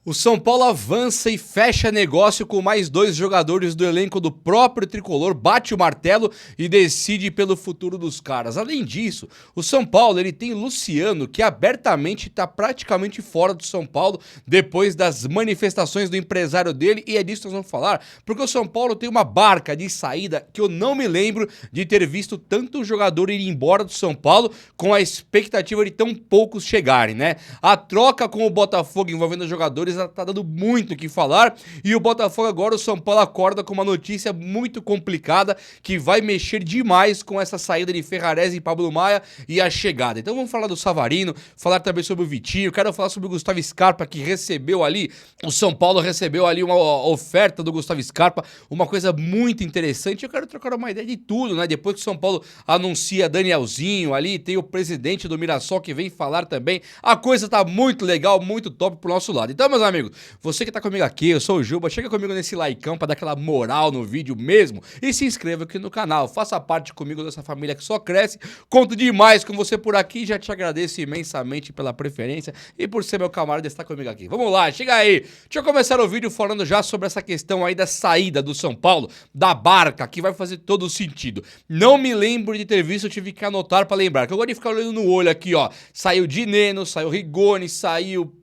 O São Paulo avança e fecha negócio com mais 2 jogadores do elenco do próprio tricolor, bate o martelo e decide pelo futuro dos caras. Além disso, o São Paulo ele tem Luciano, que abertamente está praticamente fora do São Paulo depois das manifestações do empresário dele, e é disso que nós vamos falar, porque o São Paulo tem uma barca de saída que eu não me lembro de ter visto tanto jogador ir embora do São Paulo com a expectativa de tão poucos chegarem, né? A troca com o Botafogo envolvendo os jogadores tá dando muito o que falar, e o Botafogo agora, o São Paulo acorda com uma notícia muito complicada que vai mexer demais com essa saída de Ferrarese e Pablo Maia e a chegada. Então vamos falar do Savarino, falar também sobre o Vitinho, quero falar sobre o Gustavo Scarpa, que recebeu ali, o São Paulo recebeu ali uma oferta do Gustavo Scarpa, uma coisa muito interessante. Eu quero trocar uma ideia de tudo, né? Depois que o São Paulo anuncia Danielzinho ali, tem o presidente do Mirassol que vem falar também, a coisa tá muito legal, muito top pro nosso lado. Então, meus amigos, você que tá comigo aqui, eu sou o Juba, chega comigo nesse likeão pra dar aquela moral no vídeo mesmo e se inscreva aqui no canal, faça parte comigo dessa família que só cresce, conto demais com você por aqui, já te agradeço imensamente pela preferência e por ser meu camarada e estar comigo aqui. Vamos lá, chega aí, deixa eu começar o vídeo falando já sobre essa questão aí da saída do São Paulo, da barca, que vai fazer todo o sentido. Não me lembro de ter visto, eu tive que anotar pra lembrar, que eu gosto de ficar olhando no olho aqui, ó, saiu Dineno, saiu Rigoni, saiu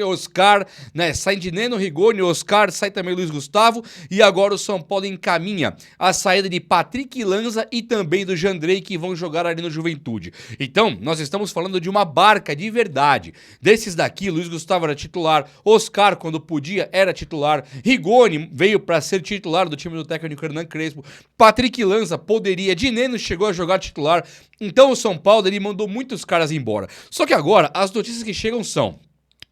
Oscar, né? Sai Dineno, Rigoni, Oscar, sai também Luiz Gustavo, e agora o São Paulo encaminha a saída de Patrick Lanza e também do Jandrei, que vão jogar ali no Juventude. Então, nós estamos falando de uma barca de verdade. Desses daqui, Luiz Gustavo era titular, Oscar, quando podia, era titular, Rigoni veio para ser titular do time do técnico Hernan Crespo, Patrick Lanza poderia, Dineno chegou a jogar titular. Então o São Paulo ele mandou muitos caras embora. Só que agora as notícias que chegam são: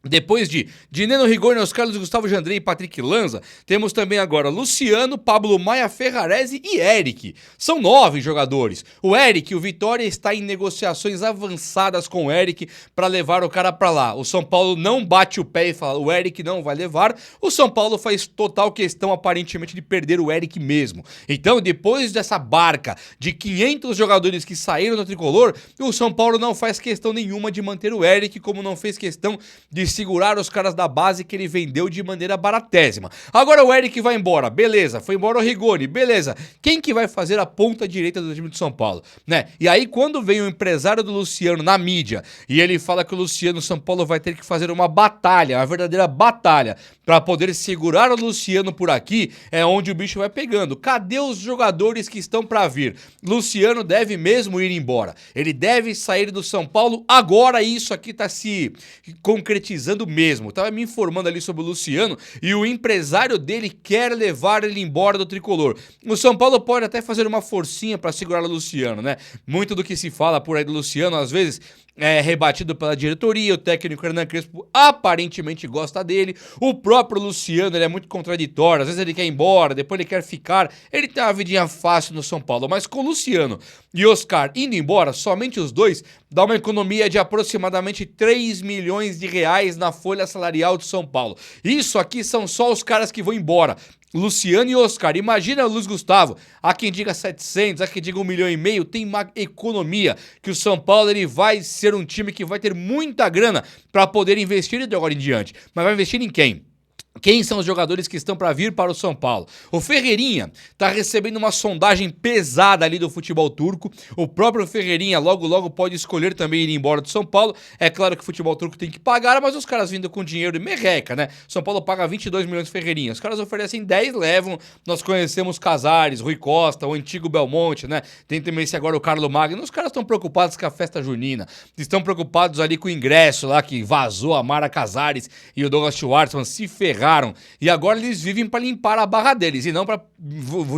depois de Dineno, Rigoni, Oscar, Luiz Gustavo, Jandrei e Patrick Lanza, temos também agora Luciano, Pablo Maia, Ferrarese e Eric. São 9 jogadores. O Eric, o Vitória está em negociações avançadas com o Eric para levar o cara para lá. O São Paulo não bate o pé e fala, o Eric não vai levar. O São Paulo faz total questão, aparentemente, de perder o Eric mesmo. Então, depois dessa barca de 500 jogadores que saíram do tricolor, o São Paulo não faz questão nenhuma de manter o Eric, como não fez questão de segurar os caras da base que ele vendeu de maneira baratésima. Agora o Eric vai embora, beleza, foi embora o Rigoni, beleza. Quem que vai fazer a ponta direita do time de São Paulo, né? E aí quando vem o empresário do Luciano na mídia e ele fala que o Luciano, São Paulo vai ter que fazer uma batalha, uma verdadeira batalha para poder segurar o Luciano por aqui, é onde o bicho vai pegando. Cadê os jogadores que estão para vir? Luciano deve mesmo ir embora. Ele deve sair do São Paulo agora, e isso aqui tá se concretizando mesmo. Tava me informando ali sobre o Luciano e o empresário dele quer levar ele embora do tricolor. O São Paulo pode até fazer uma forcinha para segurar o Luciano, né? Muito do que se fala por aí do Luciano, às vezes, é rebatido pela diretoria, o técnico Hernan Crespo aparentemente gosta dele, o próprio Luciano ele é muito contraditório, às vezes ele quer ir embora, depois ele quer ficar, ele tem uma vidinha fácil no São Paulo, mas com o Luciano e Oscar indo embora, somente os dois, dá uma economia de aproximadamente 3 milhões de reais na folha salarial de São Paulo. Isso aqui são só os caras que vão embora. Luciano e Oscar, imagina o Luiz Gustavo, há quem diga 700, há quem diga 1,5 milhão, tem uma economia que o São Paulo ele vai ser um time que vai ter muita grana para poder investir de agora em diante, mas vai investir em quem? Quem são os jogadores que estão para vir para o São Paulo? O Ferreirinha está recebendo uma sondagem pesada ali do futebol turco. O próprio Ferreirinha logo pode escolher também ir embora do São Paulo. É claro que o futebol turco tem que pagar, mas os caras vindo com dinheiro e merreca, né? São Paulo paga 22 milhões de Ferreirinha. Os caras oferecem 10, levam. Nós conhecemos Casares, Rui Costa, o antigo Belmonte, né? Tem também esse agora o Carlos Magno. Os caras estão preocupados com a festa junina. Estão preocupados ali com o ingresso lá que vazou a Mara Casares e o Douglas Schwartzman se ferraram. E agora eles vivem para limpar a barra deles e não para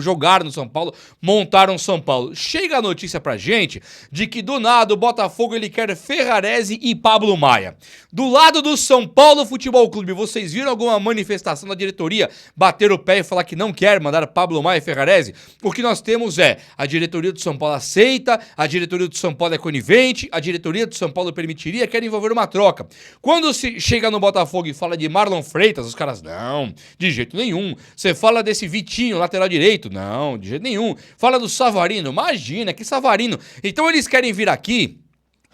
jogar no São Paulo, montar um São Paulo. Chega a notícia pra gente de que do nada o Botafogo ele quer Ferrarese e Pablo Maia. Do lado do São Paulo Futebol Clube, vocês viram alguma manifestação da diretoria bater o pé e falar que não quer mandar Pablo Maia e Ferrarese? O que nós temos é a diretoria do São Paulo aceita, a diretoria do São Paulo é conivente, a diretoria do São Paulo permitiria, quer envolver uma troca. Quando se chega no Botafogo e fala de Marlon Freitas, os caras não, de jeito nenhum. Você fala desse Vitinho, lateral direito? Não, de jeito nenhum. Fala do Savarino? Imagina, que Savarino. Então eles querem vir aqui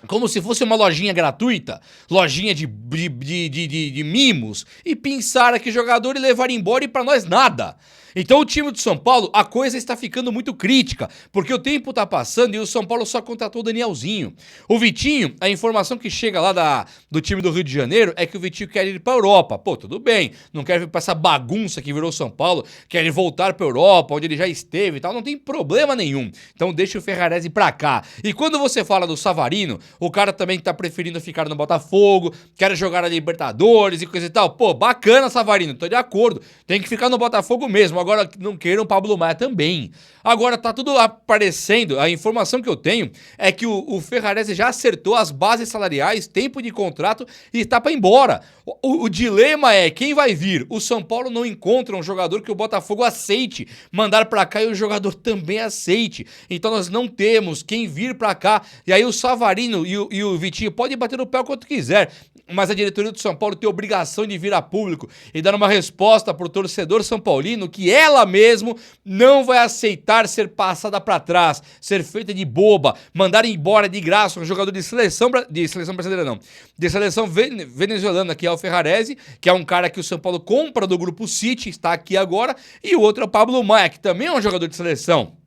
como se fosse uma lojinha gratuita, lojinha de mimos, e pensar que jogador e levar embora e pra nós nada. Então o time do São Paulo, a coisa está ficando muito crítica, porque o tempo tá passando e o São Paulo só contratou o Danielzinho. O Vitinho, a informação que chega lá do time do Rio de Janeiro é que o Vitinho quer ir pra Europa. Pô, tudo bem, não quer vir pra essa bagunça que virou São Paulo, quer voltar pra Europa, onde ele já esteve e tal, não tem problema nenhum. Então deixa o Ferrarese pra cá. E quando você fala do Savarino, o cara também tá preferindo ficar no Botafogo, quer jogar a Libertadores e coisa e tal. Pô, bacana, Savarino, tô de acordo, tem que ficar no Botafogo mesmo. Agora não queiram o Pablo Maia também. Agora tá tudo aparecendo, a informação que eu tenho é que o Ferrarese já acertou as bases salariais, tempo de contrato e tá pra ir embora. O dilema é quem vai vir. O São Paulo não encontra um jogador que o Botafogo aceite mandar pra cá e o jogador também aceite. Então nós não temos quem vir pra cá. E aí o Savarino e o Vitinho podem bater no pé o quanto quiser, mas a diretoria do São Paulo tem obrigação de vir a público e dar uma resposta pro torcedor são paulino que ela mesmo não vai aceitar ser passada pra trás, ser feita de boba, mandar embora de graça um jogador de seleção brasileira não, de seleção venezuelana, que é o Ferrarese, que é um cara que o São Paulo compra do Grupo City, está aqui agora, e o outro é o Pablo Maia, que também é um jogador de seleção.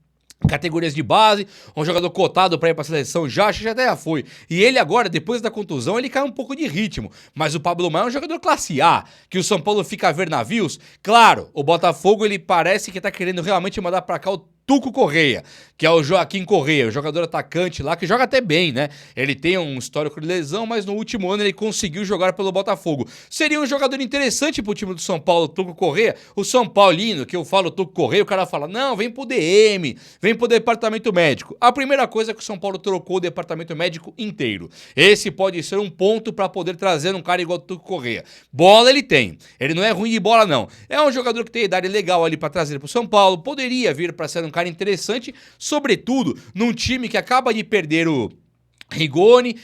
Categorias de base, um jogador cotado para ir para a seleção já até foi. E ele agora, depois da contusão, ele cai um pouco de ritmo. Mas o Pablo Maia é um jogador classe A, que o São Paulo fica a ver navios. Claro, o Botafogo ele parece que tá querendo realmente mandar para cá o Tuco Correia, que é o Joaquim Correia, o jogador atacante lá, que joga até bem, né? Ele tem um histórico de lesão, mas no último ano ele conseguiu jogar pelo Botafogo. Seria um jogador interessante pro time do São Paulo, o Tuco Correia. O São Paulino, que eu falo Tuco Correia, o cara fala, não, vem pro DM, vem pro departamento médico. A primeira coisa é que o São Paulo trocou o departamento médico inteiro. Esse pode ser um ponto pra poder trazer um cara igual o Tuco Correia. Bola ele tem, ele não é ruim de bola não. É um jogador que tem idade legal ali pra trazer pro São Paulo, poderia vir pra ser um cara interessante, sobretudo num time que acaba de perder o Rigoni,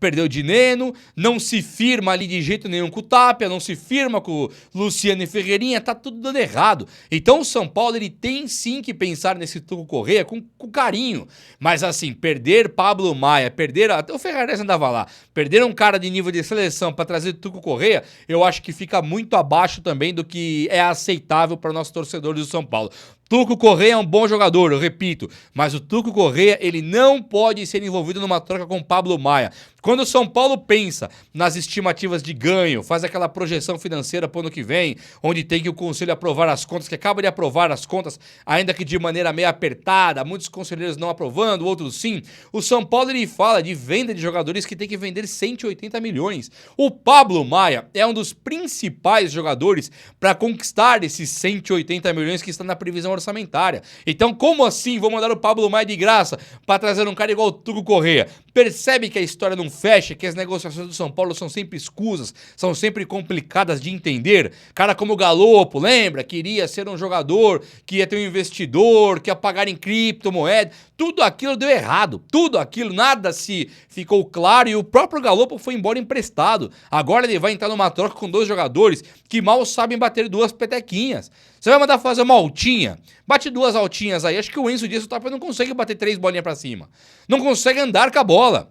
perdeu o Dineno, não se firma ali de jeito nenhum com o Tapia, não se firma com o Luciano e Ferreirinha, tá tudo dando errado. Então o São Paulo ele tem sim que pensar nesse Tuco Correia com carinho, mas assim, perder Pablo Maia, perder, até o Ferrarese andava lá, perder um cara de nível de seleção para trazer Tuco Correia, eu acho que fica muito abaixo também do que é aceitável para nossos torcedores do São Paulo. Tuco Correia é um bom jogador, eu repito, mas o Tuco Correia ele não pode ser envolvido numa troca com o Pablo Maia. Quando o São Paulo pensa nas estimativas de ganho, faz aquela projeção financeira para o ano que vem, onde tem que o conselho aprovar as contas, que acaba de aprovar as contas, ainda que de maneira meio apertada, muitos conselheiros não aprovando, outros sim, o São Paulo ele fala de venda de jogadores que tem que vender 180 milhões. O Pablo Maia é um dos principais jogadores para conquistar esses 180 milhões que está na previsão orçamentária. Então, como assim vou mandar o Pablo Maia de graça para trazer um cara igual o Tuco Correia? Percebe que a história não fecha, que as negociações do São Paulo são sempre escusas, são sempre complicadas de entender. Cara como o Galopo, lembra? Queria ser um jogador, que ia ter um investidor, que ia pagar em criptomoeda. Tudo aquilo deu errado. Tudo aquilo, nada se ficou claro e o próprio Galopo foi embora emprestado. Agora ele vai entrar numa troca com dois jogadores que mal sabem bater duas petequinhas. Você vai mandar fazer uma altinha? Bate duas altinhas aí. Acho que o Enzo Dias, o Tapia, não consegue bater 3 bolinhas pra cima. Não consegue andar com a bola.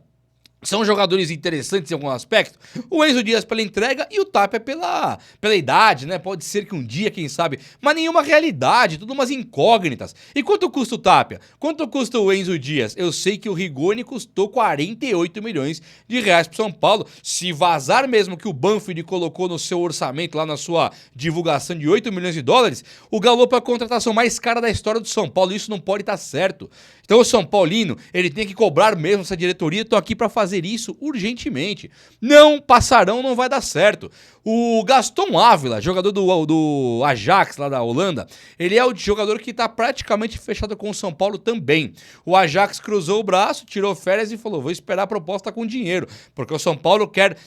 São jogadores interessantes em algum aspecto. O Enzo Dias pela entrega e o Tapia pela idade, né? Pode ser que um dia, quem sabe, mas nenhuma realidade, tudo umas incógnitas. E quanto custa o Tapia? Quanto custa o Enzo Dias? Eu sei que o Rigoni custou 48 milhões de reais pro São Paulo. Se vazar mesmo que o Banfield colocou no seu orçamento, lá na sua divulgação de 8 milhões de dólares, o Galopo é a contratação mais cara da história do São Paulo. Isso não pode estar certo. Então o São Paulino, ele tem que cobrar mesmo essa diretoria. Tô aqui pra fazer isso urgentemente. Não passarão, não vai dar certo. O Gaston Ávila, jogador do Ajax lá da Holanda, ele é o jogador que tá praticamente fechado com o São Paulo também. O Ajax cruzou o braço, tirou férias e falou, vou esperar a proposta com dinheiro, porque o São Paulo quer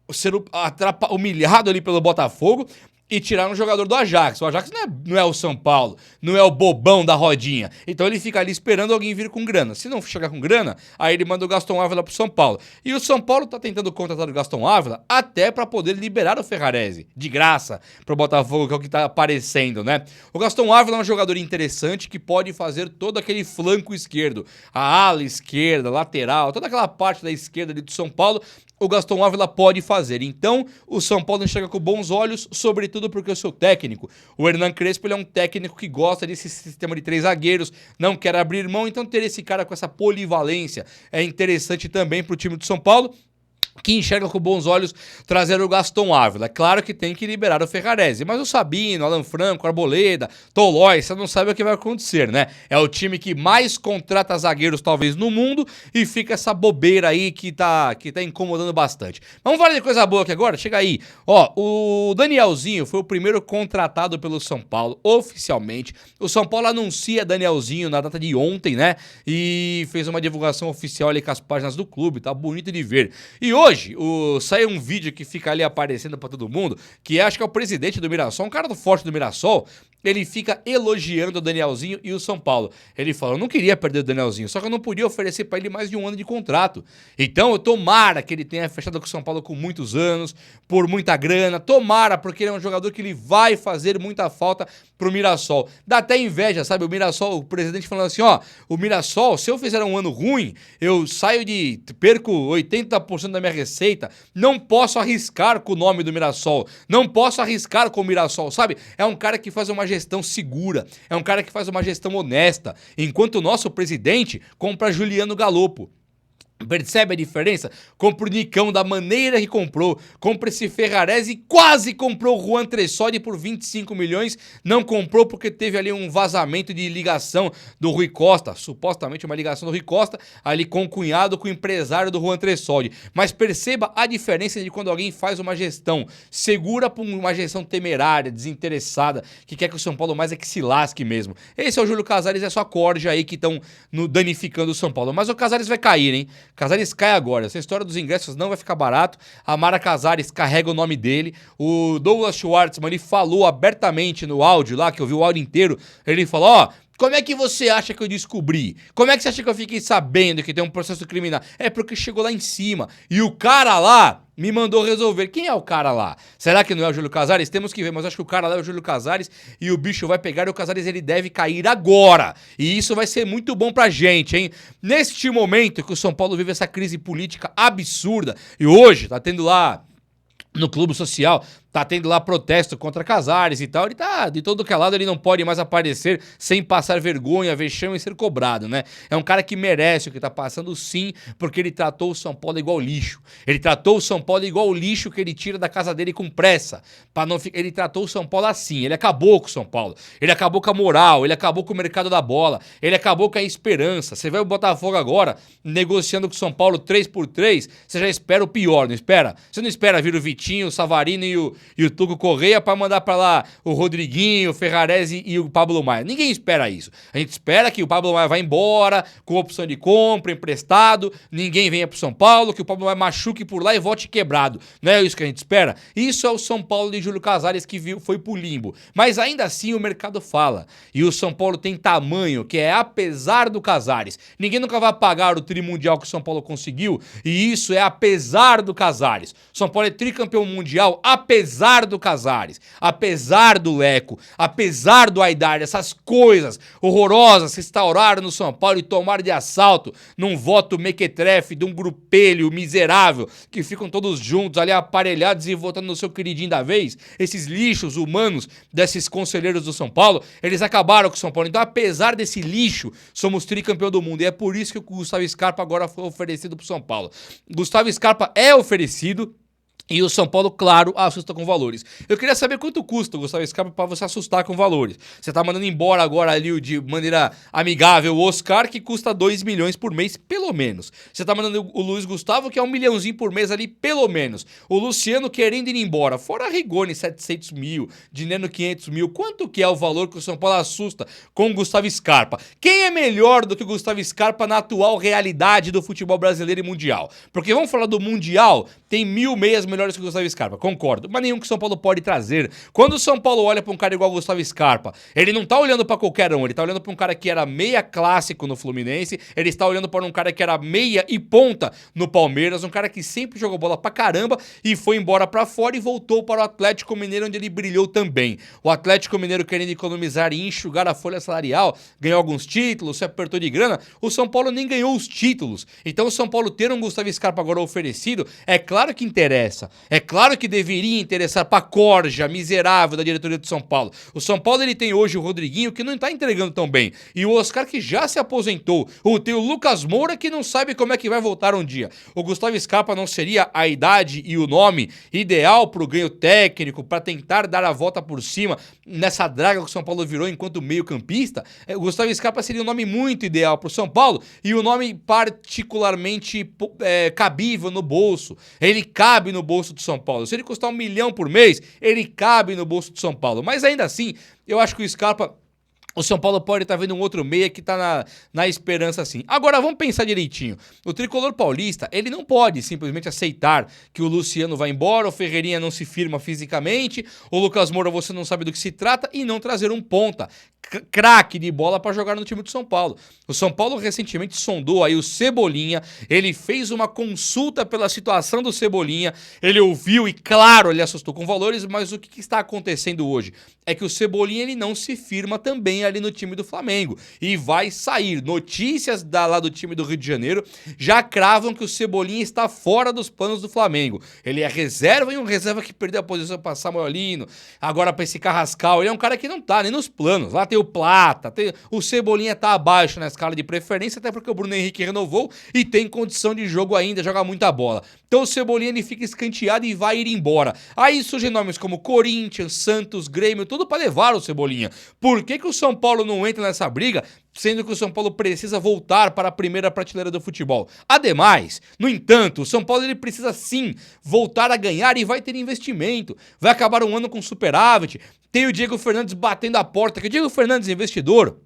ser humilhado ali pelo Botafogo e tiraram um jogador do Ajax. O Ajax não é o São Paulo, não é o bobão da rodinha. Então ele fica ali esperando alguém vir com grana. Se não chegar com grana, aí ele manda o Gaston Ávila pro São Paulo. E o São Paulo tá tentando contratar o Gaston Ávila até para poder liberar o Ferrarese, de graça, pro Botafogo, que é o que tá aparecendo, né? O Gaston Ávila é um jogador interessante que pode fazer todo aquele flanco esquerdo, a ala esquerda, lateral, toda aquela parte da esquerda ali do São Paulo, o Gaston Ávila pode fazer. Então, o São Paulo enxerga com bons olhos, sobretudo porque o seu técnico, o Hernan Crespo, ele é um técnico que gosta desse sistema de 3 zagueiros, não quer abrir mão, então ter esse cara com essa polivalência é interessante também para o time do São Paulo, que enxerga com bons olhos trazer o Gaston Ávila. É claro que tem que liberar o Ferrarese, mas o Sabino, Alan Franco, Arboleda, Tolói, você não sabe o que vai acontecer, né? É o time que mais contrata zagueiros talvez no mundo e fica essa bobeira aí que tá incomodando bastante. Vamos falar de coisa boa aqui agora? Chega aí. Ó, o Danielzinho foi o primeiro contratado pelo São Paulo, oficialmente. O São Paulo anuncia Danielzinho na data de ontem, né? E fez uma divulgação oficial ali com as páginas do clube, tá bonito de ver. E hoje, sai um vídeo que fica ali aparecendo pra todo mundo, que acho que é o presidente do Mirassol, um cara do forte do Mirassol, ele fica elogiando o Danielzinho e o São Paulo. Ele fala, eu não queria perder o Danielzinho, só que eu não podia oferecer pra ele mais de 1 ano de contrato. Então eu tomara que ele tenha fechado com o São Paulo com muitos anos, por muita grana, tomara, porque ele é um jogador que ele vai fazer muita falta pro Mirassol. Dá até inveja, sabe? O Mirassol, o presidente falando assim, ó, o Mirassol, se eu fizer um ano ruim, eu perco 80% da minha receita, não posso arriscar com o nome do Mirassol, não posso arriscar com o Mirassol, sabe? É um cara que faz uma gestão segura, é um cara que faz uma gestão honesta, enquanto o nosso presidente compra Juliano Galopo. Percebe a diferença? Compra o Nicão da maneira que comprou, compra esse Ferrarese e quase comprou o Juan Tressoli por 25 milhões, não comprou porque teve ali um vazamento de ligação do Rui Costa, supostamente uma ligação do Rui Costa, ali com o cunhado, com o empresário do Juan Tressoli. Mas perceba a diferença de quando alguém faz uma gestão segura para uma gestão temerária, desinteressada, que quer que o São Paulo mais é que se lasque mesmo. Esse é o Júlio Casares e a sua corja aí que estão danificando o São Paulo. Mas o Casares vai cair, hein? Casares cai agora, essa história dos ingressos não vai ficar barato, a Mara Casares carrega o nome dele, o Douglas Schwartzman, ele falou abertamente no áudio lá, que eu vi o áudio inteiro, ele falou, ó, como é que você acha que eu descobri? Como é que você acha que eu fiquei sabendo que tem um processo criminal? É porque chegou lá em cima, e o cara lá me mandou resolver. Quem é o cara lá? Será que não é o Júlio Casares? Temos que ver, mas acho que o cara lá é o Júlio Casares e o bicho vai pegar e o Casares ele deve cair agora. E isso vai ser muito bom pra gente, hein? Neste momento que o São Paulo vive essa crise política absurda e hoje tá tendo lá no Clube Social, tá tendo lá protesto contra Casares e tal, ele tá de todo que é lado, ele não pode mais aparecer sem passar vergonha, vexame e ser cobrado, né? É um cara que merece o que tá passando sim, porque ele tratou o São Paulo igual lixo. Ele tratou o São Paulo igual o lixo que ele tira da casa dele com pressa, para não ficar. Ele tratou o São Paulo assim, ele acabou com o São Paulo, ele acabou com a moral, ele acabou com o mercado da bola, ele acabou com a esperança. Você vê o Botafogo agora negociando com o São Paulo 3x3, você já espera o pior, não espera? Você não espera vir o Vitinho, o Savarino e o Tuco Correia pra mandar pra lá o Rodriguinho, o Ferrarese e o Pablo Maia. Ninguém espera isso. A gente espera que o Pablo Maia vá embora, com opção de compra, emprestado, ninguém venha pro São Paulo, que o Pablo Maia machuque por lá e volte quebrado. Não é isso que a gente espera? Isso é o São Paulo de Júlio Casares que foi pro limbo. Mas ainda assim o mercado fala. E o São Paulo tem tamanho, que é apesar do Casares. Ninguém nunca vai pagar o trimundial que o São Paulo conseguiu, e isso é apesar do Casares. São Paulo é tricampeão mundial apesar do Casares, apesar do Leco, apesar do Aidar, essas coisas horrorosas se instauraram no São Paulo e tomaram de assalto num voto mequetrefe de um grupelho miserável que ficam todos juntos ali aparelhados e votando no seu queridinho da vez. Esses lixos humanos desses conselheiros do São Paulo, eles acabaram com o São Paulo. Então, apesar desse lixo, somos tricampeão do mundo e é por isso que o Gustavo Scarpa agora foi oferecido pro São Paulo. Gustavo Scarpa é oferecido e o São Paulo, claro, assusta com valores. Eu queria saber quanto custa o Gustavo Scarpa para você assustar com valores. Você tá mandando embora agora ali de maneira amigável o Oscar, que custa 2 milhões por mês, pelo menos. Você tá mandando o Luiz Gustavo, que é 1 milhãozinho por mês ali, pelo menos. O Luciano querendo ir embora. Fora Rigoni, 700 mil. Dinero, 500 mil. Quanto que é o valor que o São Paulo assusta com o Gustavo Scarpa? Quem é melhor do que o Gustavo Scarpa na atual realidade do futebol brasileiro e mundial? Porque vamos falar do mundial, tem 1000 meias melhores que o Gustavo Scarpa, concordo, mas nenhum que o São Paulo pode trazer. Quando o São Paulo olha pra um cara igual o Gustavo Scarpa, ele não tá olhando pra qualquer um, ele tá olhando pra um cara que era meia clássico no Fluminense, ele está olhando para um cara que era meia e ponta no Palmeiras, um cara que sempre jogou bola pra caramba e foi embora pra fora e voltou para o Atlético Mineiro, onde ele brilhou também. O Atlético Mineiro querendo economizar e enxugar a folha salarial, ganhou alguns títulos, se apertou de grana, o São Paulo nem ganhou os títulos. Então o São Paulo ter um Gustavo Scarpa agora oferecido, é claro que interessa, é claro que deveria interessar pra corja miserável da diretoria do São Paulo. O São Paulo ele tem hoje o Rodriguinho, que não tá entregando tão bem, e o Oscar, que já se aposentou, tem o Lucas Moura, que não sabe como é que vai voltar um dia. O Gustavo Scarpa não seria a idade e o nome ideal pro ganho técnico, para tentar dar a volta por cima nessa draga que o São Paulo virou enquanto meio campista? O Gustavo Scarpa seria um nome muito ideal pro São Paulo e um nome particularmente cabível no bolso. Ele cabe no bolso do São Paulo. Se ele custar 1 milhão por mês, ele cabe no bolso do São Paulo. Mas ainda assim, eu acho que o Scarpa... O São Paulo pode estar vendo um outro meia que tá na esperança assim. Agora, vamos pensar direitinho. O tricolor paulista, ele não pode simplesmente aceitar que o Luciano vai embora, o Ferreirinha não se firma fisicamente, o Lucas Moura você não sabe do que se trata e não trazer um ponta, craque de bola para jogar no time do São Paulo. O São Paulo recentemente sondou aí o Cebolinha, ele fez uma consulta pela situação do Cebolinha, ele ouviu e, claro, ele assustou com valores, mas o que está acontecendo hoje? É que o Cebolinha ele não se firma também ali no time do Flamengo e vai sair. Notícias lá do time do Rio de Janeiro já cravam que o Cebolinha está fora dos planos do Flamengo. Ele é reserva e um reserva que perdeu a posição para Samuel Lino, agora para esse Carrascal. Ele é um cara que não tá nem nos planos. Lá tem o Plata, o Cebolinha tá abaixo na escala de preferência, até porque o Bruno Henrique renovou e tem condição de jogo ainda, joga muita bola. Então o Cebolinha ele fica escanteado e vai ir embora. Aí surgem nomes como Corinthians, Santos, Grêmio, tudo para levar o Cebolinha. Por que o São Paulo não entra nessa briga, sendo que o São Paulo precisa voltar para a primeira prateleira do futebol? Ademais, no entanto, o São Paulo ele precisa sim voltar a ganhar e vai ter investimento. Vai acabar um ano com superávit. Tem o Diego Fernandes batendo a porta, que o Diego Fernandes é investidor,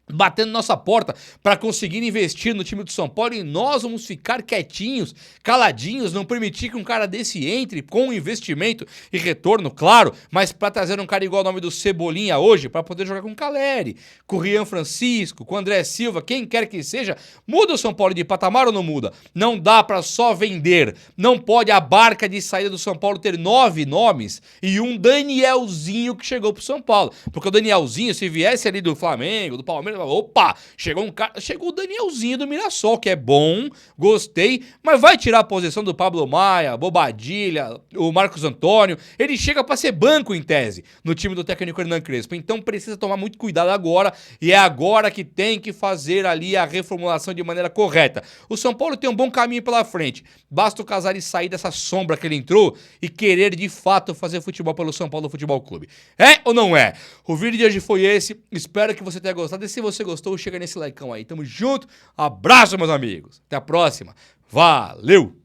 batendo nossa porta para conseguir investir no time do São Paulo e nós vamos ficar quietinhos, caladinhos, não permitir que um cara desse entre com investimento e retorno, claro, mas para trazer um cara igual ao nome do Cebolinha hoje, para poder jogar com o Caleri, com o Rian Francisco, com o André Silva, quem quer que seja, muda o São Paulo de patamar ou não muda? Não dá para só vender, não pode a barca de saída do São Paulo ter 9 nomes e um Danielzinho que chegou pro São Paulo, porque o Danielzinho, se viesse ali do Flamengo, do Palmeiras, opa, chegou um cara, chegou o Danielzinho do Mirassol, que é bom, gostei, mas vai tirar a posição do Pablo Maia, Bobadilha, o Marcos Antônio, ele chega pra ser banco em tese, no time do técnico Hernan Crespo, então precisa tomar muito cuidado agora, e é agora que tem que fazer ali a reformulação de maneira correta. O São Paulo tem um bom caminho pela frente, basta o Casares sair dessa sombra que ele entrou e querer de fato fazer futebol pelo São Paulo Futebol Clube. É ou não é? O vídeo de hoje foi esse, espero que você tenha gostado. E se você gostou, chega nesse likeão aí. Tamo junto. Abraço, meus amigos. Até a próxima. Valeu!